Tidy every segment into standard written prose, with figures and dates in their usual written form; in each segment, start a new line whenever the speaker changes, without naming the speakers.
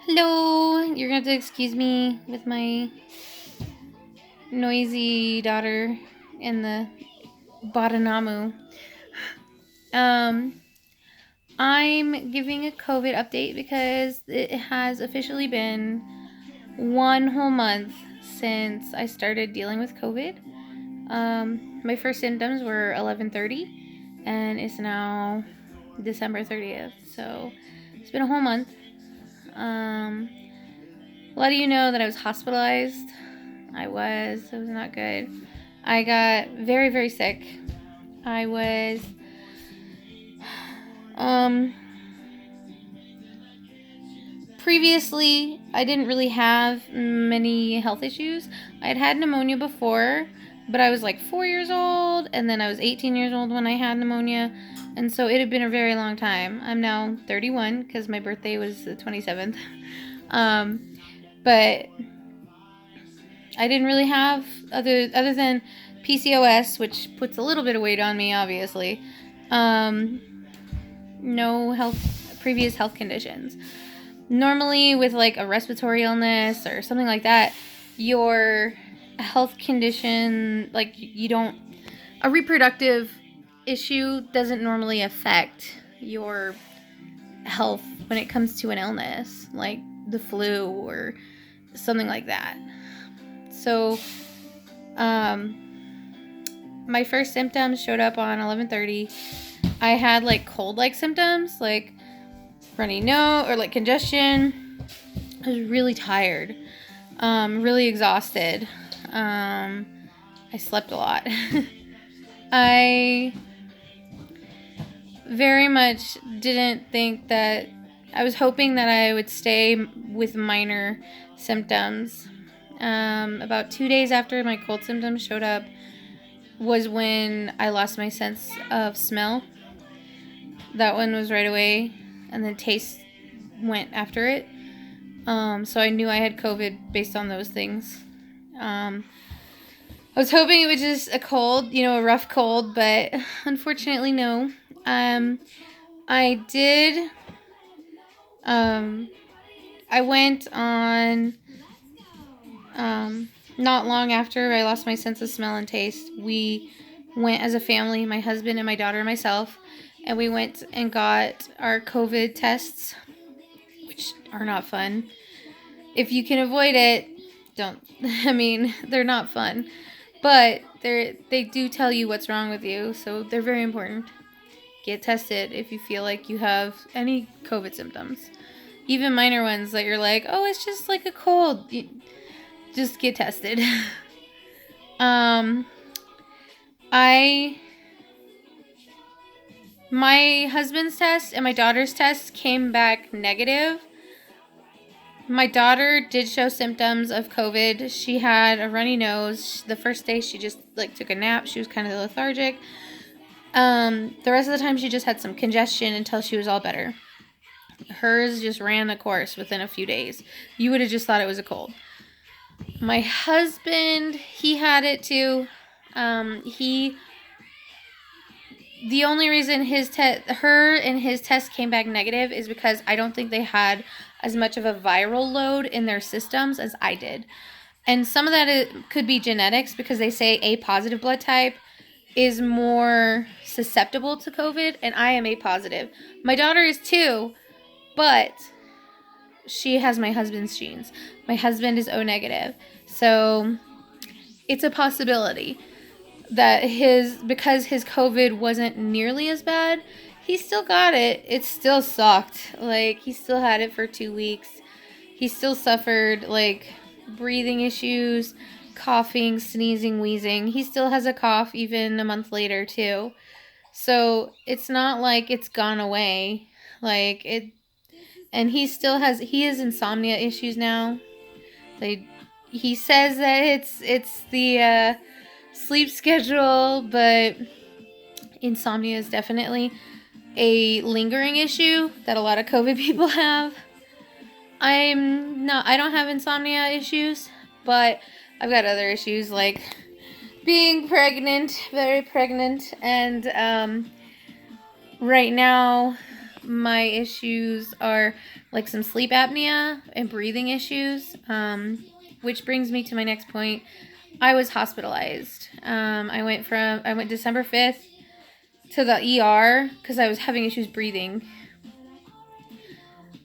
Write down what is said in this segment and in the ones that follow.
Hello, you're gonna have to excuse me with my noisy daughter in the Badanamu. Um, I'm giving a COVID update because it has officially been one whole month since I started dealing with COVID. My first symptoms were 11:30, and it's now December 30th, so it's been a whole month. Um, a lot of you know that I was hospitalized. It was not good. I got very, very sick. I was, um, previously, I didn't really have many health issues. I had had pneumonia before, but I was like 4 years old, and then I was 18 years old when I had pneumonia, and so it had been a very long time. I'm now 31 because my birthday was the 27th. But I didn't really have other than PCOS, which puts a little bit of weight on me, obviously. No previous health conditions. Normally, with like a respiratory illness or something like that, your health condition, like a reproductive issue doesn't normally affect your health when it comes to an illness like the flu or something like that. So, my first symptoms showed up on 11:30. I had like cold-like symptoms, like runny nose or like congestion. I was really tired, really exhausted. I slept a lot. I very much didn't think that. I was hoping that I would stay with minor symptoms. About 2 days after my cold symptoms showed up was when I lost my sense of smell. That one was right away, and then taste went after it. So I knew I had COVID based on those things. I was hoping it was just a cold, a rough cold, but unfortunately, no. I did. I went on. Not long after I lost my sense of smell and taste, we went as a family, my husband and my daughter and myself, and we went and got our COVID tests, which are not fun. If you can avoid it, don't. I mean, they're not fun, but they do tell you what's wrong with you, so they're very important. Get tested if you feel like you have any COVID symptoms, even minor ones that you're like, oh, it's just like a cold. Just get tested. I my husband's test and my daughter's test came back negative. My daughter did show symptoms of COVID. She had a runny nose. The first day she just like took a nap. She was kind of lethargic. The rest of the time she just had some congestion until she was all better. Hers just ran the course within a few days. You would have just thought it was a cold. My husband, he had it too. The only reason her and his test came back negative is because I don't think they had as much of a viral load in their systems as I did. And some of that could be genetics because they say A positive blood type is more susceptible to COVID, and I am A positive. My daughter is too, but she has my husband's genes. My husband is O negative. So it's a possibility that because his COVID wasn't nearly as bad, he still got it. It still sucked. Like, he still had it for 2 weeks. He still suffered, like, breathing issues, coughing, sneezing, wheezing. He still has a cough even a month later, too. So, it's not like it's gone away. Like, and he has insomnia issues now. He says that it's the sleep schedule, but insomnia is definitely a lingering issue that a lot of COVID people have. I don't have insomnia issues, but I've got other issues like being pregnant, very pregnant, and right now my issues are like some sleep apnea and breathing issues, which brings me to my next point. I was hospitalized. I went December 5th to the ER because I was having issues breathing.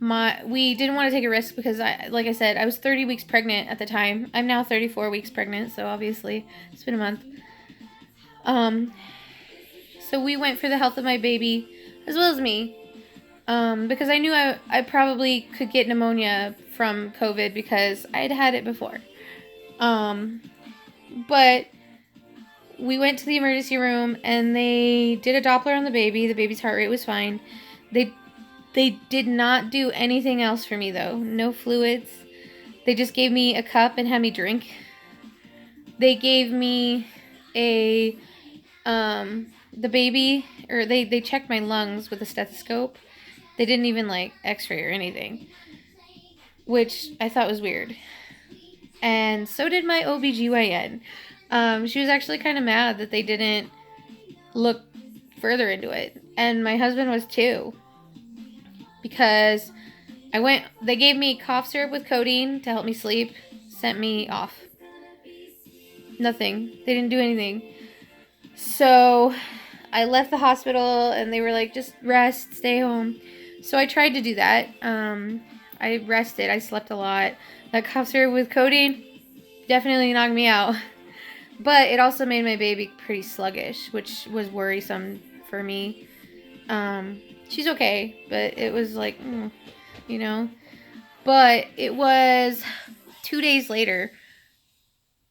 We didn't want to take a risk because like I said, I was 30 weeks pregnant at the time. I'm now 34 weeks pregnant, so obviously it's been a month. So we went for the health of my baby as well as me. Because I knew I probably could get pneumonia from COVID because I'd had it before. But we went to the emergency room and they did a Doppler on the baby. The baby's heart rate was fine. They did not do anything else for me though. No fluids. They just gave me a cup and had me drink. They gave me the baby, or they checked my lungs with a stethoscope. They didn't even like x-ray or anything, which I thought was weird. And so did my OBGYN. She was actually kind of mad that they didn't look further into it. And my husband was too. Because they gave me cough syrup with codeine to help me sleep, sent me off. Nothing. They didn't do anything. So I left the hospital and they were like, just rest, stay home. So I tried to do that. I rested. I slept a lot. That cough syrup with codeine definitely knocked me out. But it also made my baby pretty sluggish, which was worrisome for me. She's okay, but it was like, you know. But it was 2 days later,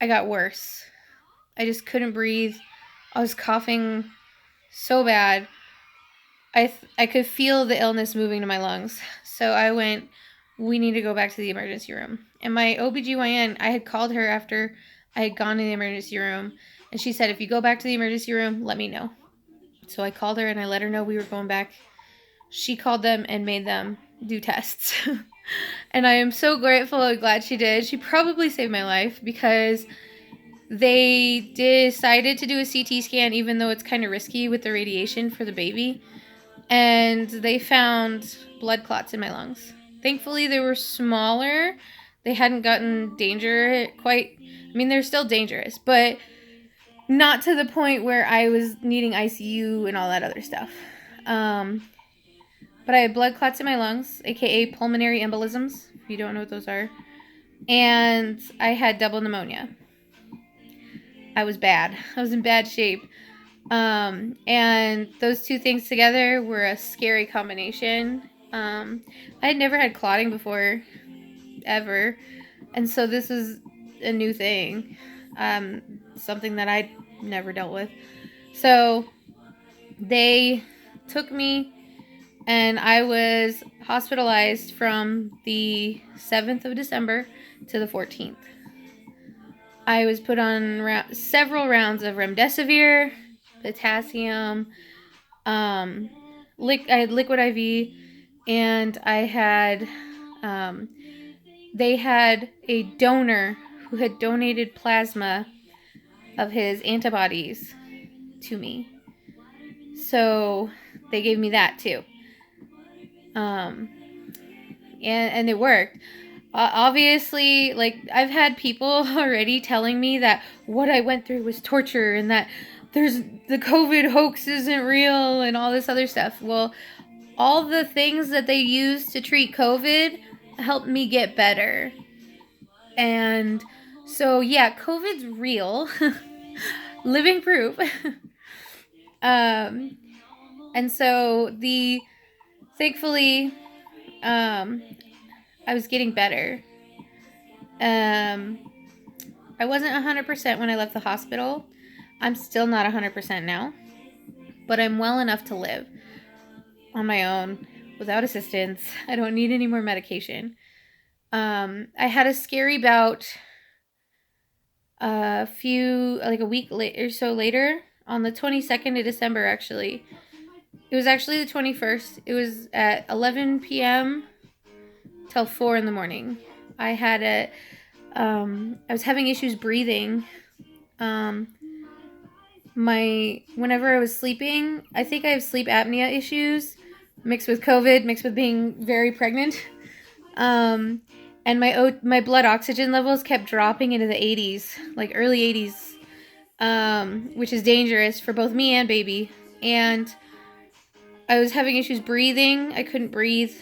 I got worse. I just couldn't breathe. I was coughing so bad. I could feel the illness moving to my lungs. So I went, we need to go back to the emergency room. And my OBGYN, I had called her after I had gone to the emergency room. And she said, if you go back to the emergency room, let me know. So I called her and I let her know we were going back. She called them and made them do tests. And I am so grateful and glad she did. She probably saved my life because they decided to do a CT scan even though it's kind of risky with the radiation for the baby. And they found blood clots in my lungs. Thankfully, they were smaller. They hadn't gotten they're still dangerous, but not to the point where I was needing ICU and all that other stuff. But I had blood clots in my lungs, aka pulmonary embolisms, if you don't know what those are. And I had double pneumonia. I was bad. I was in bad shape. And those two things together were a scary combination. I had never had clotting before, ever. And so this was a new thing. Something that I'd never dealt with. So they took me and I was hospitalized from the 7th of December to the 14th. I was put on several rounds of remdesivir, potassium, I had liquid IV, and I had, they had a donor who had donated plasma of his antibodies to me. So they gave me that too. And it worked. Obviously, like, I've had people already telling me that what I went through was torture and that the COVID hoax isn't real and all this other stuff. Well, all the things that they used to treat COVID helped me get better. And so, yeah, COVID's real. Living proof. And so thankfully, I was getting better. I wasn't 100% when I left the hospital. I'm still not 100% now. But I'm well enough to live on my own without assistance. I don't need any more medication. I had a scary bout a week or so later, on the 22nd of December, actually. It was actually the 21st. It was at 11 p.m. till 4 in the morning. I was having issues breathing. Whenever I was sleeping, I think I have sleep apnea issues. mixed with COVID, mixed with being very pregnant. And my blood oxygen levels kept dropping into the 80s, like early 80s, which is dangerous for both me and baby. And I was having issues breathing. I couldn't breathe.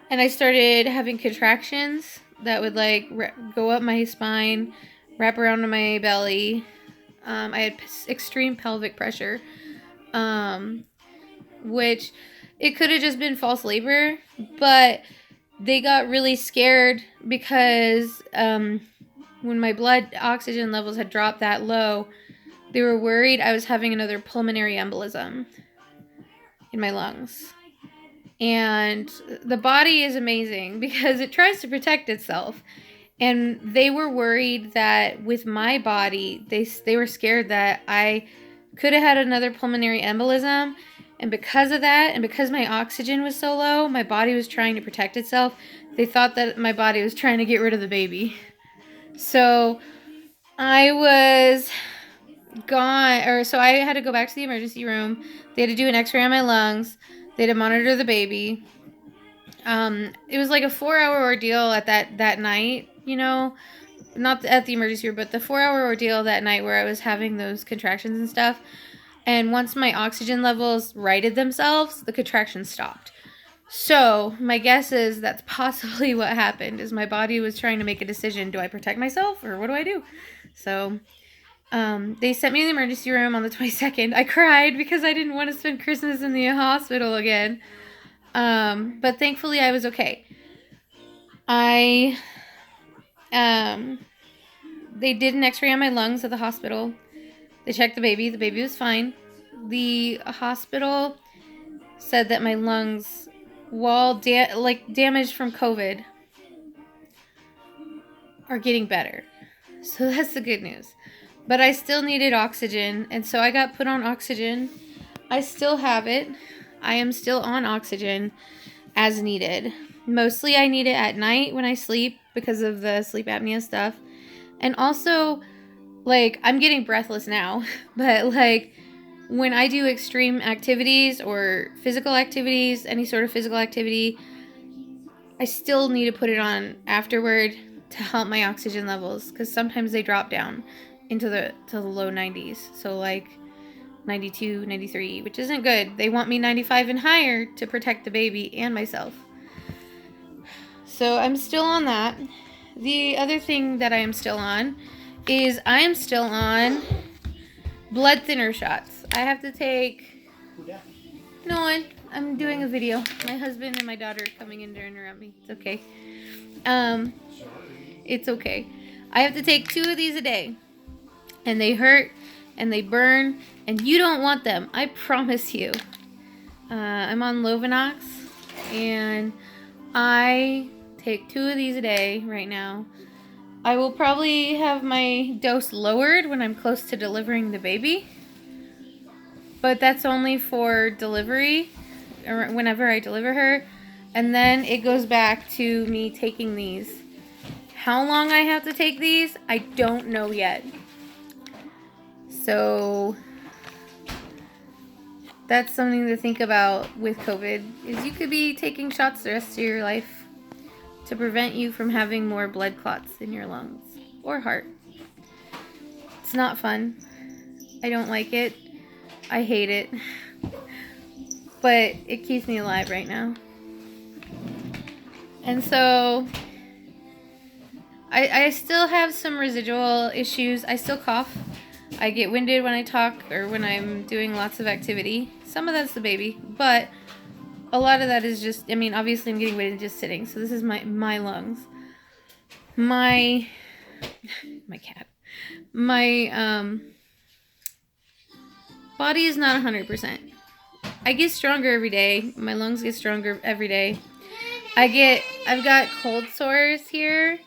And I started having contractions that would like go up my spine, wrap around to my belly. I had extreme pelvic pressure, which it could have just been false labor, but they got really scared because when my blood oxygen levels had dropped that low, they were worried I was having another pulmonary embolism in my lungs. And the body is amazing because it tries to protect itself. And they were worried that with my body, they were scared that I could have had another pulmonary embolism. And because of that, and because my oxygen was so low, my body was trying to protect itself. They thought that my body was trying to get rid of the baby. So I was gone, so I had to go back to the emergency room. They had to do an x-ray on my lungs. They had to monitor the baby. It was like a 4-hour ordeal at that night, not at the emergency room, but the 4-hour ordeal that night where I was having those contractions and stuff. And once my oxygen levels righted themselves, the contractions stopped. So my guess is that's possibly what happened, is my body was trying to make a decision. Do I protect myself or what do I do? So they sent me in the emergency room on the 22nd. I cried because I didn't want to spend Christmas in the hospital again. But thankfully I was okay. They did an x-ray on my lungs at the hospital. They checked the baby. The baby was fine. The hospital said that my lungs, while damaged from COVID, are getting better. So that's the good news. But I still needed oxygen, and so I got put on oxygen. I still have it. I am still on oxygen as needed. Mostly I need it at night when I sleep because of the sleep apnea stuff. And also, I'm getting breathless now, but when I do extreme activities or physical activities, any sort of physical activity, I still need to put it on afterward to help my oxygen levels, because sometimes they drop down into the low 90s. So 92, 93, which isn't good. They want me 95 and higher to protect the baby and myself. So I'm still on that. The other thing that I am still on is I am still on blood thinner shots. I have to take... No one. I'm doing a video. My husband and my daughter are coming in to interrupt me. It's okay. It's okay. I have to take 2 of these a day. And they hurt and they burn, and you don't want them. I promise you. I'm on Lovenox, and I take 2 of these a day right now. I will probably have my dose lowered when I'm close to delivering the baby, but that's only for delivery, or whenever I deliver her, and then it goes back to me taking these. How long I have to take these, I don't know yet. So that's something to think about with COVID, is you could be taking shots the rest of your life to prevent you from having more blood clots in your lungs or heart. It's not fun. I don't like it. I hate it. But it keeps me alive right now. And so I still have some residual issues. I still cough. I get winded when I talk or when I'm doing lots of activity. Some of that's the baby, but a lot of that is just, obviously I'm getting winded just sitting. So this is my lungs. My cat. My body is not 100%. I get stronger every day. My lungs get stronger every day. I've got cold sores here,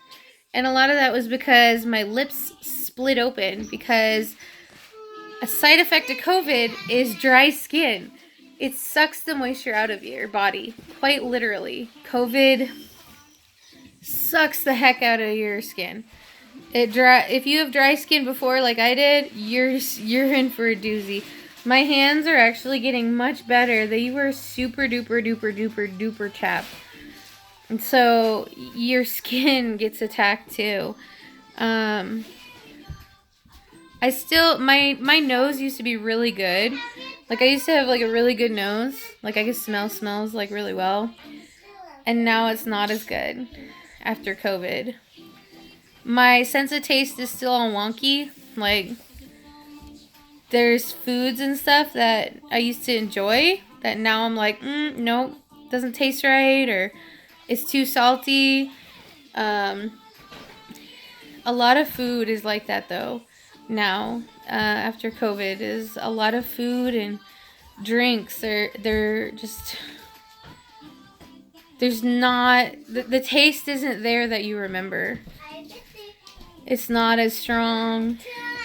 and a lot of that was because my lips split open, because a side effect of COVID is dry skin. It sucks the moisture out of your body, quite literally. COVID sucks the heck out of your skin. If you have dry skin before, like I did, you're in for a doozy. My hands are actually getting much better. They were super duper duper duper duper chapped. And so your skin gets attacked too. I still, my nose used to be really good. Like I used to have like a really good nose. Like I could smell smells like really well. And now it's not as good after COVID. My sense of taste is still all wonky. Like there's foods and stuff that I used to enjoy that now I'm like, nope, doesn't taste right, or it's too salty. A lot of food is like that though now, after COVID, is a lot of food and drinks. They're just, there's not, the taste isn't there that you remember. It's not as strong.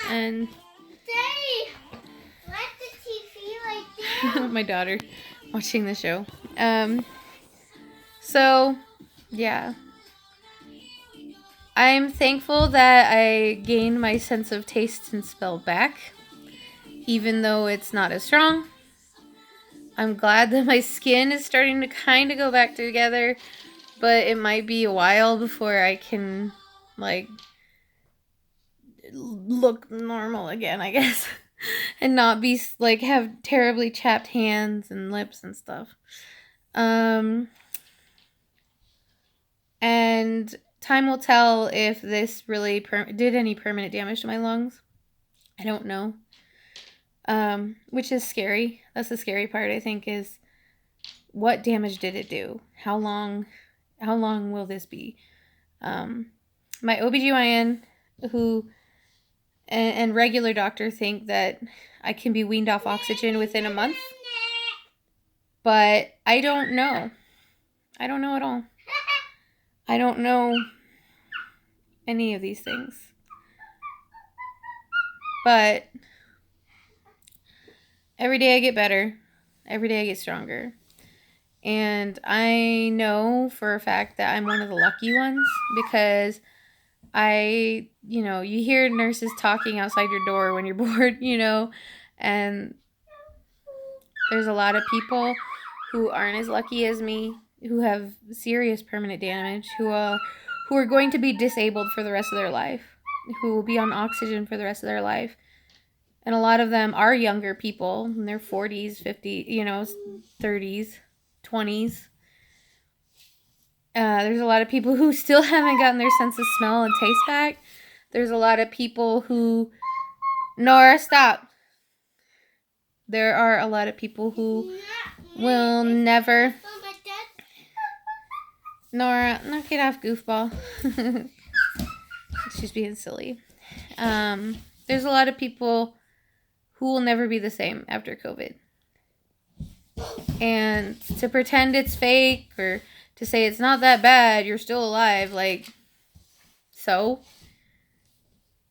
And my daughter watching the show. So yeah, I'm thankful that I gained my sense of taste and smell back, even though it's not as strong. I'm glad that my skin is starting to kind of go back together, but it might be a while before I can, like, look normal again, I guess. And not be, like, have terribly chapped hands and lips and stuff. And time will tell if this really did any permanent damage to my lungs. I don't know. Which is scary. That's the scary part, I think, is what damage did it do? How long will this be? My OBGYN and regular doctor think that I can be weaned off oxygen within a month. But I don't know. I don't know at all. I don't know any of these things. But every day I get better. Every day I get stronger. And I know for a fact that I'm one of the lucky ones, because you hear nurses talking outside your door when you're bored, and there's a lot of people who aren't as lucky as me, who have serious permanent damage, who are going to be disabled for the rest of their life, who will be on oxygen for the rest of their life. And a lot of them are younger people in their 40s, 50, 30s, 20s. There's a lot of people who still haven't gotten their sense of smell and taste back. There's a lot of people who... Nora, stop. There are a lot of people who will never... Nora, knock it off, goofball. She's being silly. There's a lot of people who will never be the same after COVID. And to pretend it's fake, or to say it's not that bad, you're still alive, so?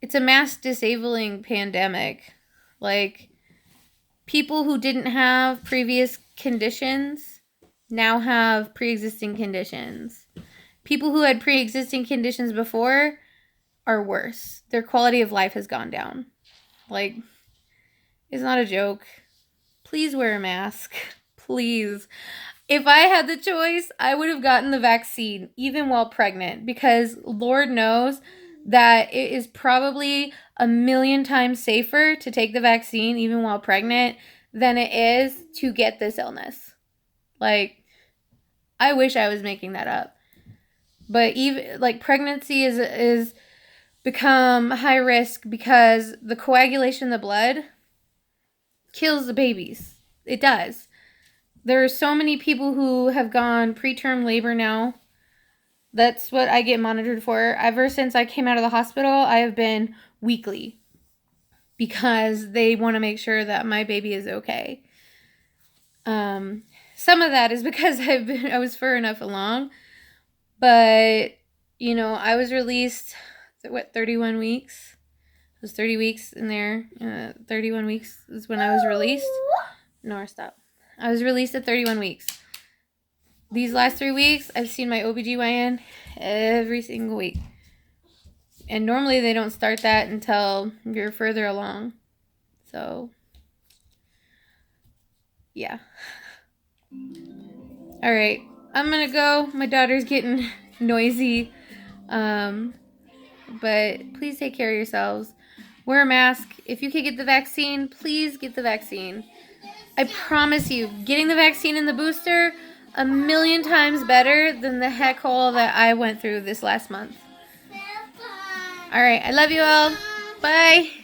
It's a mass disabling pandemic. People who didn't have previous conditions now have pre-existing conditions. People who had pre-existing conditions before are worse. Their quality of life has gone down. It's not a joke. Please wear a mask. Please. If I had the choice, I would have gotten the vaccine even while pregnant, because Lord knows that it is probably 1,000,000 times safer to take the vaccine even while pregnant than it is to get this illness. I wish I was making that up. But even pregnancy is become high risk because the coagulation in the blood kills the babies. It does. There are so many people who have gone preterm labor now. That's what I get monitored for. Ever since I came out of the hospital, I have been weekly, because they want to make sure that my baby is okay. Some of that is because I was far enough along, but I was released 31 weeks. It was 30 weeks in there. 31 weeks is when I was released. Nora, stop. I was released at 31 weeks. These last 3 weeks, I've seen my OBGYN every single week. And normally they don't start that until you're further along. So, Yeah. All right. I'm going to go. My daughter's getting noisy. But please take care of yourselves. Wear a mask. If you could get the vaccine, please get the vaccine. I promise you, getting the vaccine and the booster, 1,000,000 times better than the heck hole that I went through this last month. All right. I love you all. Bye.